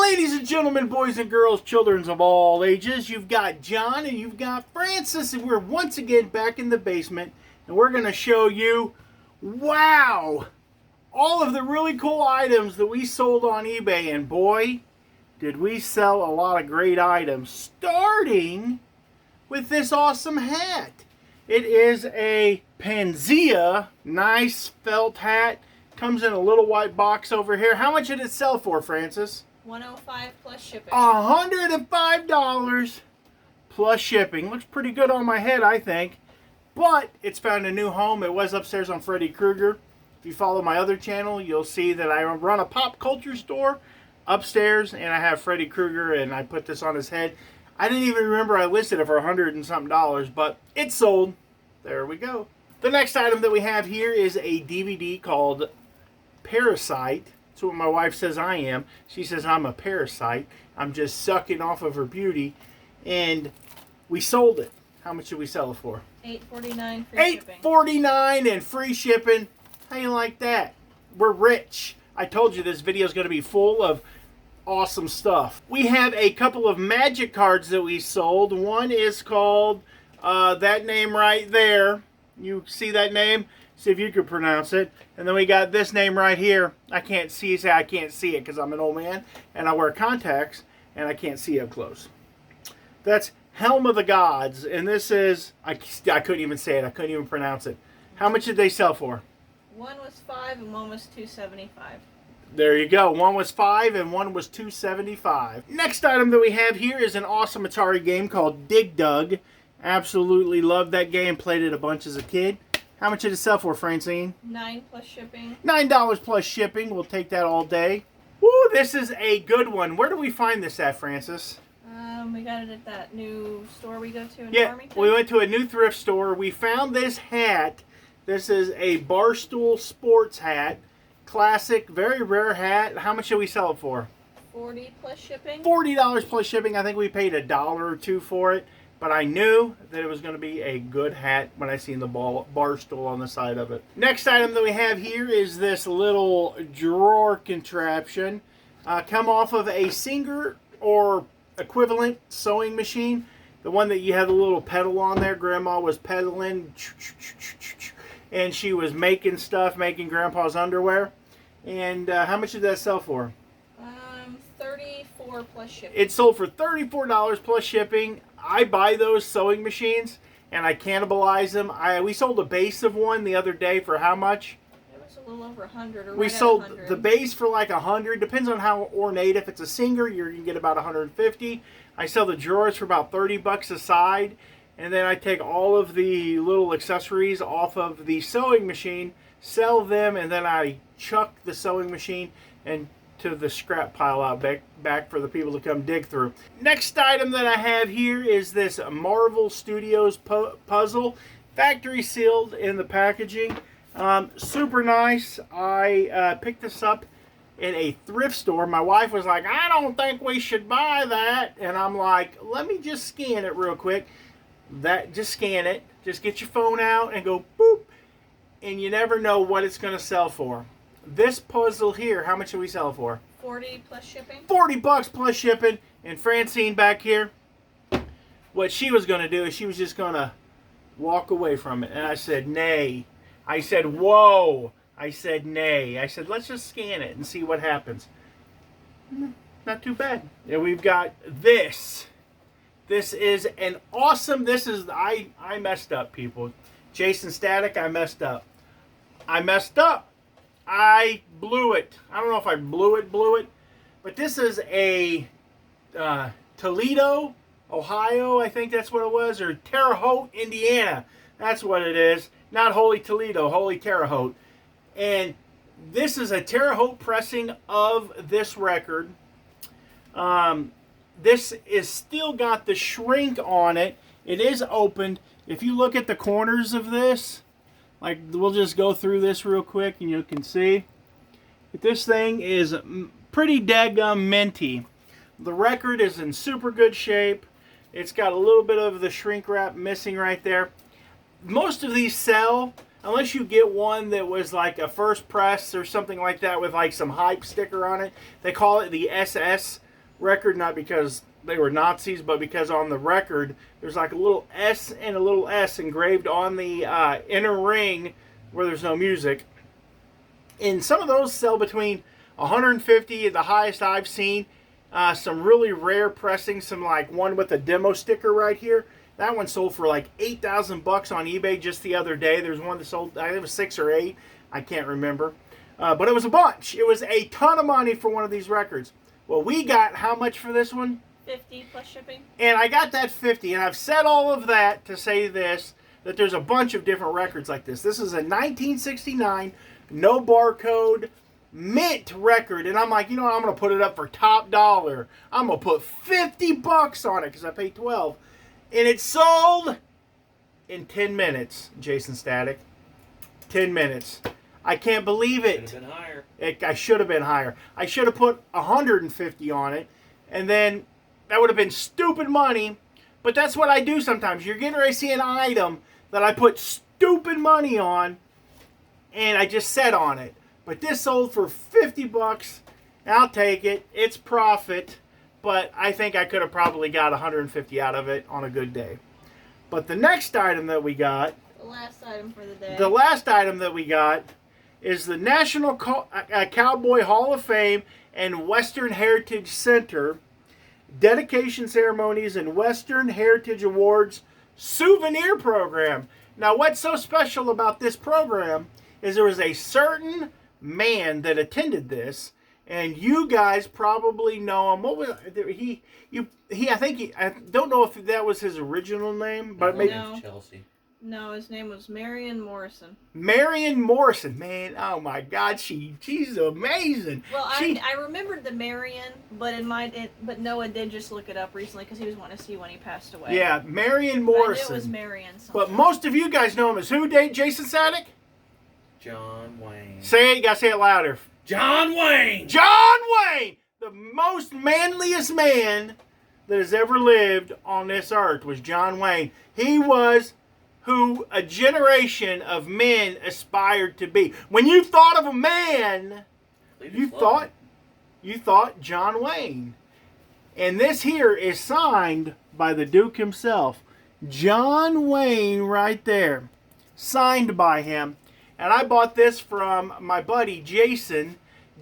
Ladies and gentlemen, boys and girls, children of all ages, you've got John and you've got Francis, and we're once again back in the basement, and we're going to show you, wow, all of the really cool items that we sold on eBay, and boy, did we sell a lot of great items, starting with this awesome hat. It is a Panzea, nice felt hat, comes in a little white box over here. How much did it sell for, Francis? $105 plus shipping. $105 plus shipping. Looks pretty good on my head, I think. But it's found a new home. It was upstairs on Freddy Krueger. If you follow my other channel, you'll see that I run a pop culture store upstairs, and I have Freddy Krueger, and I put this on his head. I didn't even remember I listed it for $100 and something, but it's sold. There we go. The next item that we have here is a DVD called Parasite. That's what my wife says I am. She says I'm a parasite. I'm just sucking off of her beauty. And we sold it. How much did we sell it for? $8.49 free shipping. $8.49 and free shipping. How you like that? We're rich. I told you this video is going to be full of awesome stuff. We have a couple of magic cards that we sold. One is called that name right there. You see that name? See if you could pronounce it. And then we got this name right here. I can't see it because I'm an old man and I wear contacts and I can't see up close. That's Helm of the Gods, and this is, I couldn't even say it. I couldn't even pronounce it. How much did they sell for? One was $5 and one was $2.75. There you go. One was $5 and one was $2.75. Next item that we have here is an awesome Atari game called Dig Dug. Absolutely loved that game. Played it a bunch as a kid. How much did it sell for, Francine? $9 plus shipping. $9 plus shipping. We'll take that all day. Woo, this is a good one. Where do we find this at, Francis? We got it at that new store we go to in Yeah, Farmington. we went to a new thrift store. We found this hat. This is a Barstool Sports hat. Classic, very rare hat. How much did we sell it for? $40 plus shipping. $40 plus shipping. I think we paid $1 or $2 for it. But I knew that it was going to be a good hat when I seen the Barstool on the side of it. Next item that we have here is this little drawer contraption. Come off of a Singer or equivalent sewing machine. The one that you have the little pedal on there. Grandma was pedaling. And she was making stuff, making Grandpa's underwear. And how much did that sell for? $34 plus shipping. It sold for $34 plus shipping. I buy those sewing machines and I cannibalize them. We sold a base of one the other day for how much? It was a little over 100 or we right sold at 100. The base for like 100. Depends on how ornate. If it's a Singer, you're going to get about 150. I sell the drawers for about 30 bucks a side. And then I take all of the little accessories off of the sewing machine, sell them, and then I chuck the sewing machine and to the scrap pile out back for the people to come dig through. Next item that I have here is this Marvel Studios puzzle. Factory sealed in the packaging. Super nice. I picked this up in a thrift store. My wife was like, I don't think we should buy that. And I'm like, let me just scan it real quick. Just scan it. Just get your phone out and go boop. And you never know what it's going to sell for. This puzzle here, how much did we sell for? $40 plus shipping. 40 bucks plus shipping. And Francine back here, what she was going to do is she was just going to walk away from it. And I said, nay. I said, whoa. I said, nay. I said, let's just scan it and see what happens. Not too bad. And we've got this. This is an awesome, I messed up, people. Jason Static, I messed up. I blew it. I don't know if I blew it, but this is a Toledo, Ohio, I think that's what it was, or Terre Haute, Indiana. That's what it is. Not Holy Toledo, Holy Terre Haute. And this is a Terre Haute pressing of this record. This is still got the shrink on it. It is opened. If you look at the corners of this, like, we'll just go through this real quick and you can see that this thing is pretty daggum minty. The record is in super good shape. It's got a little bit of the shrink wrap missing right there. Most of these sell, unless you get one that was like a first press or something like that with like some hype sticker on it. They call it the SS record, not because they were Nazis, but because on the record there's like a little S and a little S engraved on the inner ring where there's no music. And some of those sell between 150, the highest I've seen. Some really rare pressings, some like one with a demo sticker right here. That one sold for like $8,000 on eBay just the other day. There's one that sold, I think it was 6 or 8. I can't remember. But it was a bunch. It was a ton of money for one of these records. Well, we got how much for this one? 50 plus shipping. And I got that 50. And I've said all of that to say this, that there's a bunch of different records like this. This is a 1969, no barcode, mint record. And I'm like, you know what? I'm going to put it up for top dollar. I'm going to put $50 on it because I paid 12. And it sold in 10 minutes, Jason Static. 10 minutes. I can't believe it. Should have been higher. I should have been higher. I should have put 150 on it, and then that would have been stupid money. But that's what I do sometimes. You're getting ready to see an item that I put stupid money on, and I just set on it. But this sold for $50. I'll take it. It's profit, but I think I could have probably got 150 out of it on a good day. But the next item that we got, The last item for the day. the last item that we got is the National Cowboy Hall of Fame and Western Heritage Center Dedication Ceremonies and Western Heritage Awards Souvenir Program. Now, what's so special about this program is there was a certain man that attended this, and you guys probably know him. What was he? I don't know if that was his original name, but maybe Chelsea. No, his name was Marion Morrison. Marion Morrison, man, oh my God, she's amazing. Well, I remembered the Marion, but but Noah did just look it up recently because he was wanting to see when he passed away. Yeah, Marion But Morrison. I knew it was Marion. Something. But most of you guys know him as who? Jason Sadik? John Wayne. Say it. You gotta say it louder. John Wayne. John Wayne, the most manliest man that has ever lived on this earth was John Wayne. He was who a generation of men aspired to be. When you thought of a man, you thought John Wayne. And this here is signed by the Duke himself. John Wayne right there. Signed by him. And I bought this from my buddy Jason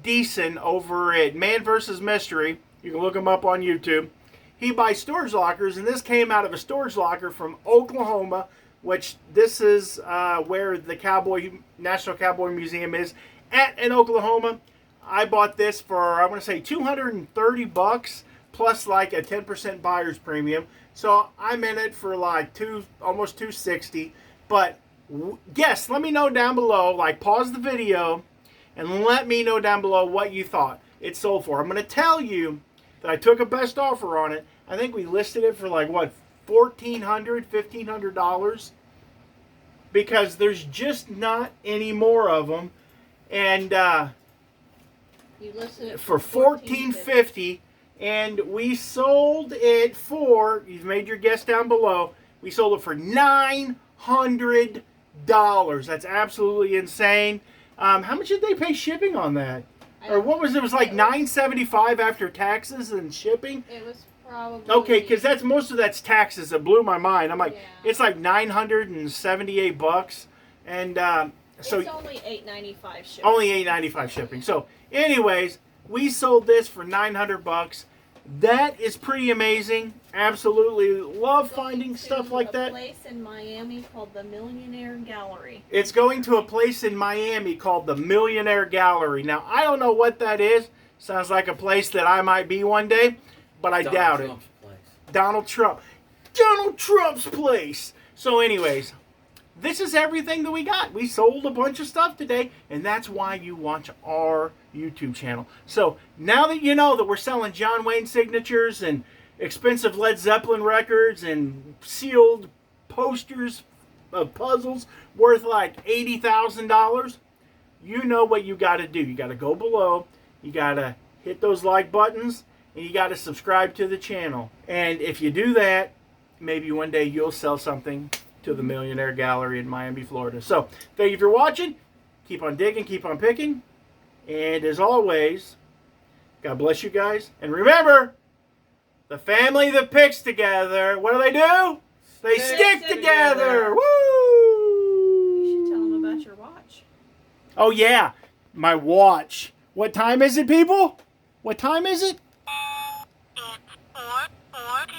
Deason over at Man vs. Mystery. You can look him up on YouTube. He buys storage lockers, and this came out of a storage locker from Oklahoma, which this is where the National Cowboy Museum is in Oklahoma. I bought this for, I want to say, $230 plus like a 10% buyer's premium. So I'm in it for like almost $260. But yes, let me know down below. Like, pause the video and let me know down below what you thought it sold for. I'm going to tell you that I took a best offer on it. I think we listed it for like what, $1,500 because there's just not any more of them. And you listed it for $1,450, and we sold it for, you've made your guess down below, we sold it for $900. That's absolutely insane. How much did they pay shipping on that? Or what was it? It was like $975 after taxes and shipping. It was probably okay, because most of that's taxes. It blew my mind. I'm like, yeah. It's like $978, and so it's only $8.95 shipping. Only $8.95 shipping. So, anyways, we sold this for $900. That is pretty amazing. Absolutely love finding stuff like that. A place in Miami called the Millionaire Gallery. It's going to a place in Miami called the Millionaire Gallery. Now, I don't know what that is. Sounds like a place that I might be one day, but I doubt it. Donald Trump's place. So anyways, this is everything that we got. We sold a bunch of stuff today, and that's why you watch our YouTube channel. So now that you know that we're selling John Wayne signatures and expensive Led Zeppelin records and sealed posters of puzzles worth like $80,000, you know what you got to do. You got to go below. You got to hit those like buttons, and you got to subscribe to the channel. And if you do that, maybe one day you'll sell something to the Millionaire Gallery in Miami, Florida. So, thank you for watching. Keep on digging, keep on picking. And as always, God bless you guys. And remember, The family that picks together, what do? They stick together. You should tell Woo! them about your watch. Oh yeah, my watch. What time is it, people? What time is it? It's 4:40.